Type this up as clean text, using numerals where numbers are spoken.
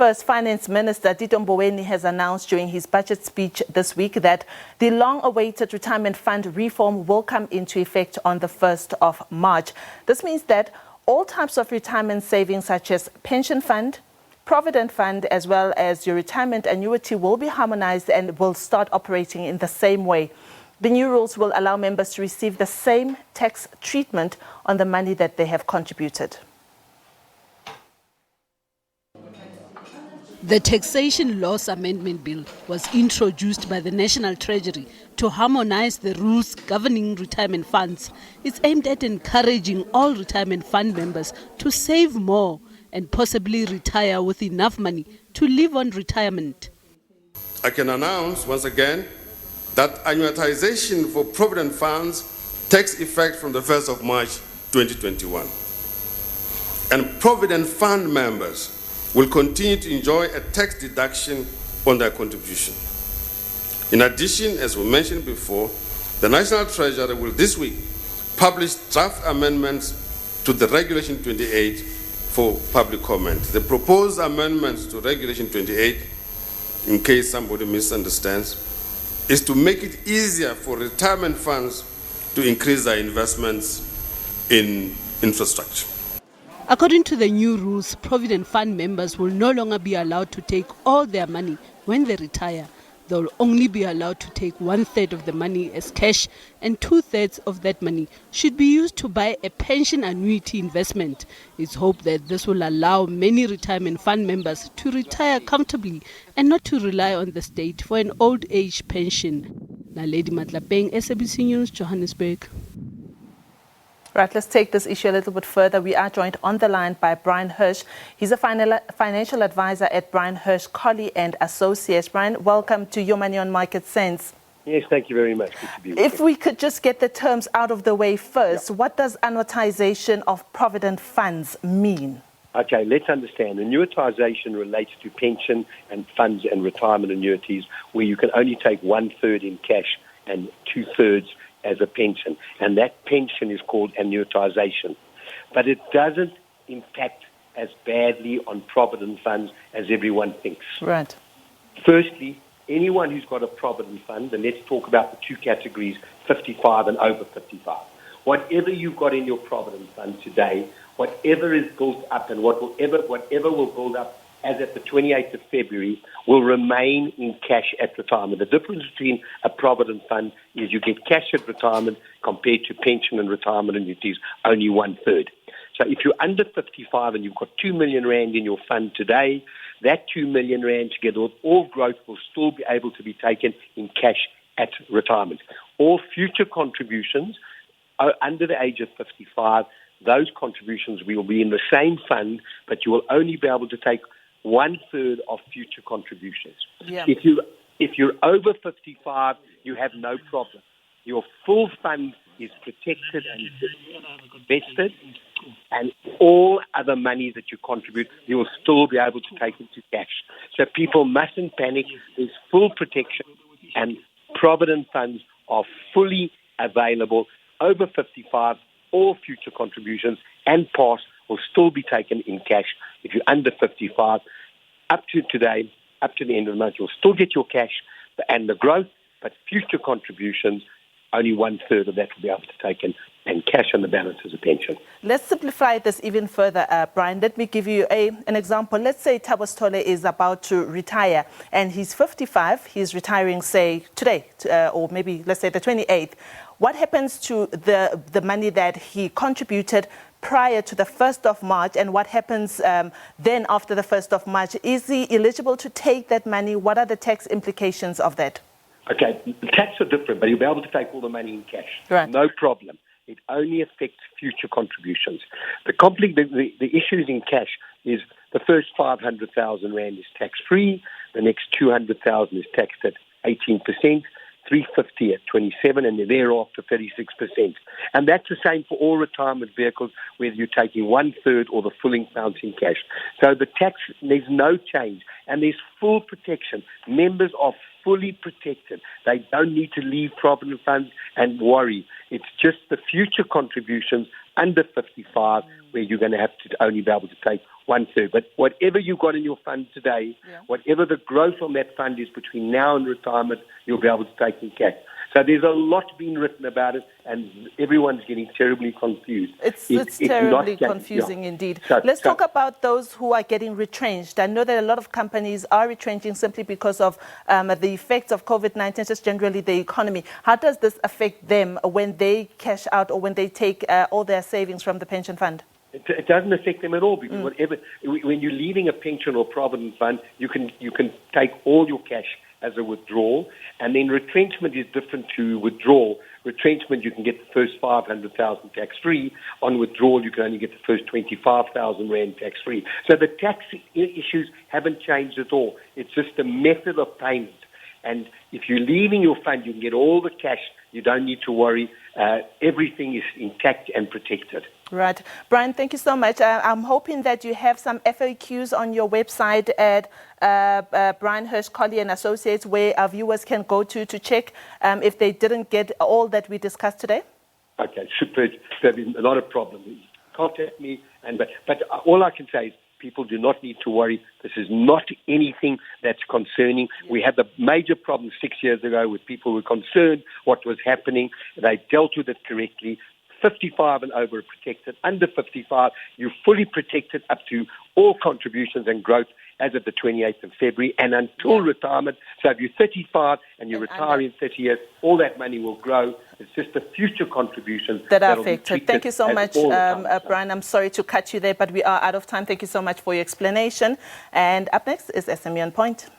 First, Finance Minister Tito Mboweni has announced during his budget speech this week that the long-awaited retirement fund reform will come into effect on the 1st of March. This means that all types of retirement savings such as pension fund, provident fund, as well as your retirement annuity will be harmonized and will start operating in the same way. The new rules will allow members to receive the same tax treatment on the money that they have contributed. The Taxation Laws Amendment Bill was introduced by the National Treasury to harmonize the rules governing retirement funds. It's aimed at encouraging all retirement fund members to save more and possibly retire with enough money to live on retirement. I can announce once again that annuitization for provident funds takes effect from the 1st of March 2021. And provident fund members will continue to enjoy a tax deduction on their contribution. In addition, as we mentioned before, the National Treasury will this week publish draft amendments to the Regulation 28 for public comment. The proposed amendments to Regulation 28, in case somebody misunderstands, is to make it easier for retirement funds to increase their investments in infrastructure. According to the new rules, Provident Fund members will no longer be allowed to take all their money when they retire. They will only be allowed to take 1/3 of the money as cash, and 2/3 of that money should be used to buy a pension annuity investment. It's hoped that this will allow many retirement fund members to retire comfortably and not to rely on the state for an old age pension. Naledi Matlapeng, SABC News, Johannesburg. Right, let's take this issue a little bit further. We are joined on the line by Brian Hirsch. He's a financial advisor at Brian Hirsch, Colley and Associates. Brian, welcome to Your Money on Market Sense. Yes, thank you very much. Good to be with If we could just get the terms out of the way first, What does annuitization of provident funds mean? Okay, let's understand. Annuitization relates to pension and funds and retirement annuities where you can only take 1/3 in cash and 2/3 as a pension, and that pension is called annuitization. But it doesn't impact as badly on provident funds as everyone thinks. Right. Firstly, anyone who's got a provident fund, and let's talk about the two categories, 55 and over 55. Whatever you've got in your provident fund today, whatever is built up and whatever will build up as at the 28th of February will remain in cash at retirement. The difference between a provident fund is you get cash at retirement compared to pension and retirement annuities, only 1/3. So if you're under 55 and you've got 2 million rand in your fund today, that 2 million rand together with all growth will still be able to be taken in cash at retirement. All future contributions under the age of 55, those contributions will be in the same fund, but you will only be able to take 1/3 of future contributions. Yeah. If you're over 55, you have no problem. Your full fund is protected and invested, and all other money that you contribute, you will still be able to take into cash. So people mustn't panic. There's full protection, and provident funds are fully available. Over 55, all future contributions and past will still be taken in cash. If you're under 55, up to today, up to the end of the month, you'll still get your cash and the growth, but future contributions, only 1/3 of that will be able to take in and cash on the balance as a pension. Let's simplify this even further, Brian. Let me give you an example. Let's say Tabos Tole is about to retire and he's 55. He's retiring, say, today, or maybe let's say the 28th. What happens to the money that he contributed prior to the 1st of March, and what happens then after the 1st of March? Is he eligible to take that money? What are the tax implications of that? Okay, the tax are different, but you'll be able to take all the money in cash. Right. No problem. It only affects future contributions. The issues in cash is the first 500,000 rand is tax-free, the next 200,000 is taxed at 18%, 350 at 27%, and thereafter 36%. And that's the same for all retirement vehicles, whether you're taking 1/3 or the full amount in cash. So the tax, there's no change, and there's full protection. Members are fully protected. They don't need to leave provident funds and worry. It's just the future contributions under 55 where you're going to have to only be able to take 1/3. But whatever you've got in your fund today, whatever the growth on that fund is between now and retirement, you'll be able to take in cash. So there's a lot being written about it, and everyone's getting terribly confused. It's terribly confusing indeed. Let's talk about those who are getting retrenched. I know that a lot of companies are retrenching simply because of the effects of COVID-19, just generally the economy. How does this affect them when they cash out or when they take all their savings from the pension fund? It doesn't affect them at all, because when you're leaving a pension or provident fund, you can take all your cash as a withdrawal, and then retrenchment is different to withdrawal. Retrenchment, you can get the first 500,000 tax-free. On withdrawal, you can only get the first 25,000 rand tax-free. So the tax issues haven't changed at all. It's just the method of payment. And if you're leaving your fund, you can get all the cash. You don't need to worry. Everything is intact and protected. Right. Brian, thank you so much. I'm hoping that you have some FAQs on your website at Brian Hirsch Colley and Associates, where our viewers can go to check if they didn't get all that we discussed today. Okay, super. There's not a problem. Contact me. But all I can say is people do not need to worry. This is not anything that's concerning. We had the major problem 6 years ago with people who were concerned what was happening. They dealt with it correctly. 55 and over are protected. Under 55, you're fully protected up to all contributions and growth as of the 28th of February and until retirement. So if you're 35 and you retire in 30 years, all that money will grow. It's just the future contributions that are affected. Thank you so much, Brian. I'm sorry to cut you there, but we are out of time. Thank you so much for your explanation. And up next is SME On Point.